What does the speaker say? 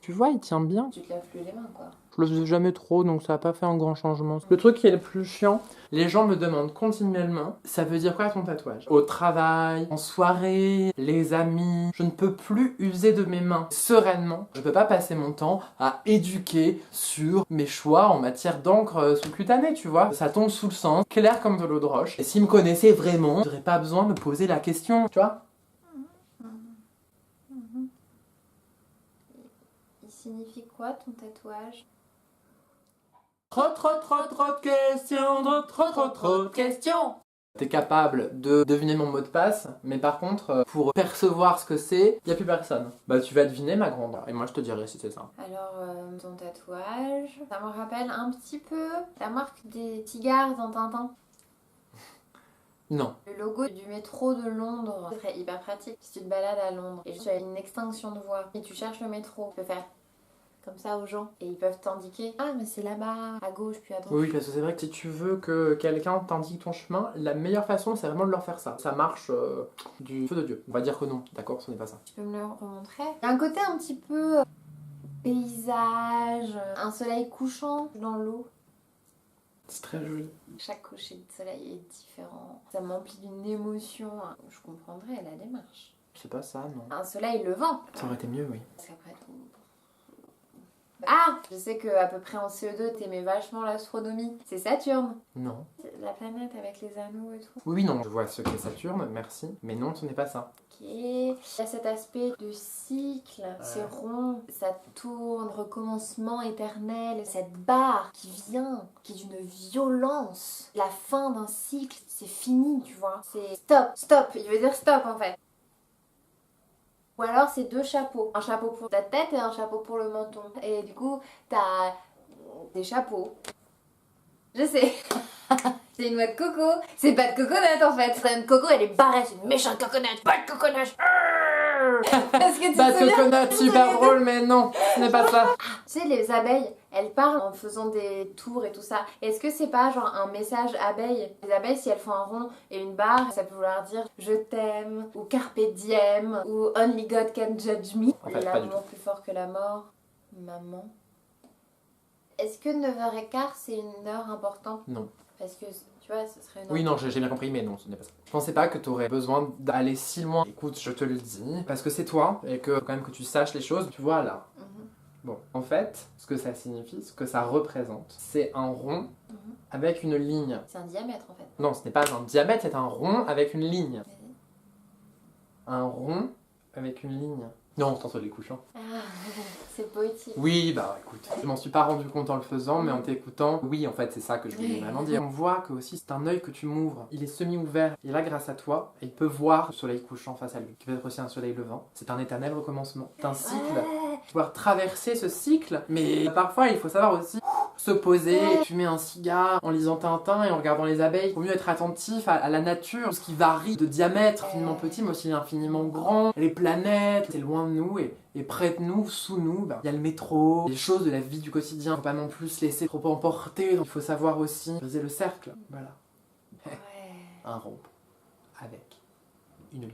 Tu vois, il tient bien. Tu te laves plus les mains, quoi. Je le faisais jamais trop, donc ça n'a pas fait un grand changement. Le truc qui est le plus chiant, les gens me demandent continuellement, ça veut dire quoi ton tatouage? Au travail, en soirée, les amis, je ne peux plus user de mes mains sereinement. Je peux pas passer mon temps à éduquer sur mes choix en matière d'encre sous-cutanée, tu vois. Ça tombe sous le sens, clair comme de l'eau de roche. Et s'ils me connaissaient vraiment, j'aurais pas besoin de me poser la question, tu vois. Il signifie quoi ton tatouage? Trop de questions, trop de questions. T'es capable de deviner mon mot de passe, mais par contre, pour percevoir ce que c'est, y a plus personne. Bah tu vas deviner ma grande, et moi je te dirai si c'est ça. Alors, ton tatouage, ça me rappelle un petit peu la marque des cigares dans Tintin. Non. Le logo du métro de Londres, ce serait hyper pratique si tu te balades à Londres et tu as une extinction de voix et tu cherches le métro, tu peux faire comme ça aux gens et ils peuvent t'indiquer ah mais c'est là-bas, à gauche puis à droite. Oui, parce que c'est vrai que si tu veux que quelqu'un t'indique ton chemin, la meilleure façon c'est vraiment de leur faire ça. Ça marche du feu de Dieu. On va dire que non, d'accord, ce n'est pas ça. Tu peux me le remontrer? Il y a un côté un petit peu paysage, un soleil couchant dans l'eau. C'est très joli. Chaque coucher de soleil est différent. Ça m'emplit d'une émotion. Je comprendrais la démarche. C'est pas ça, non. Un soleil levant. Ça aurait été mieux, oui. Parce qu'après tout... Ah! Je sais qu'à peu près en CE2, t'aimais vachement l'astronomie. C'est Saturne. Non. La planète avec les anneaux et tout. Oui, non, je vois ce qu'est Saturne, merci. Mais non, ce n'est pas ça. Ok. Il y a cet aspect de cycle. C'est rond, ça tourne, recommencement éternel. Cette barre qui vient, qui est d'une violence. La fin d'un cycle, c'est fini, tu vois. C'est stop, stop. Il veut dire stop en fait. Ou alors c'est deux chapeaux. Un chapeau pour ta tête et un chapeau pour le menton. Et du coup, t'as des chapeaux. Je sais. C'est une noix de coco. C'est pas de coconut en fait. La noix de coco, elle est barrée. C'est une méchante coconut. Pas de coconut. Parce que tu Pas te de souviens coconut, super drôle, mais non, ce n'est pas ça. Tu sais, les abeilles, elles parlent en faisant des tours et tout ça. Est-ce que c'est pas genre un message abeille? Les abeilles, si elles font un rond et une barre, ça peut vouloir dire je t'aime, ou carpe diem, ou only God can judge me. En fait, pas du L'amour plus fort que la mort. Maman. Est-ce que 9h15 c'est une heure importante? Non. Parce que tu vois, ce serait une heure. Oui, non, j'ai bien compris, mais non, ce n'est pas ça. Je pensais pas que tu aurais besoin d'aller si loin. Écoute, je te le dis, parce que c'est toi, et que quand même que tu saches les choses, tu vois là. Bon, en fait, ce que ça signifie, ce que ça représente, c'est un rond avec une ligne. C'est un diamètre en fait. Non, ce n'est pas un diamètre, c'est un rond avec une ligne. Un rond avec une ligne. Non, c'est un soleil couchant. Ah, c'est poétique. Oui, bah écoute, je m'en suis pas rendu compte en le faisant, mais en t'écoutant, oui, en fait, c'est ça que je voulais vraiment dire. On voit que aussi c'est un œil que tu m'ouvres, il est semi-ouvert, et là, grâce à toi, il peut voir le soleil couchant face à lui, qui peut être aussi un soleil levant. C'est un éternel recommencement, c'est un cycle. Pouvoir traverser ce cycle, mais parfois, il faut savoir aussi se poser, fumer un cigare en lisant Tintin et en regardant les abeilles. Il faut mieux être attentif à la nature, ce qui varie de diamètre, infiniment petit, mais aussi infiniment grand. Les planètes, c'est loin de nous et près de nous, sous nous, il y a le métro, les choses de la vie du quotidien. Faut pas non plus se laisser trop emporter. Il faut savoir aussi briser le cercle. Voilà. Un rond avec une ligne.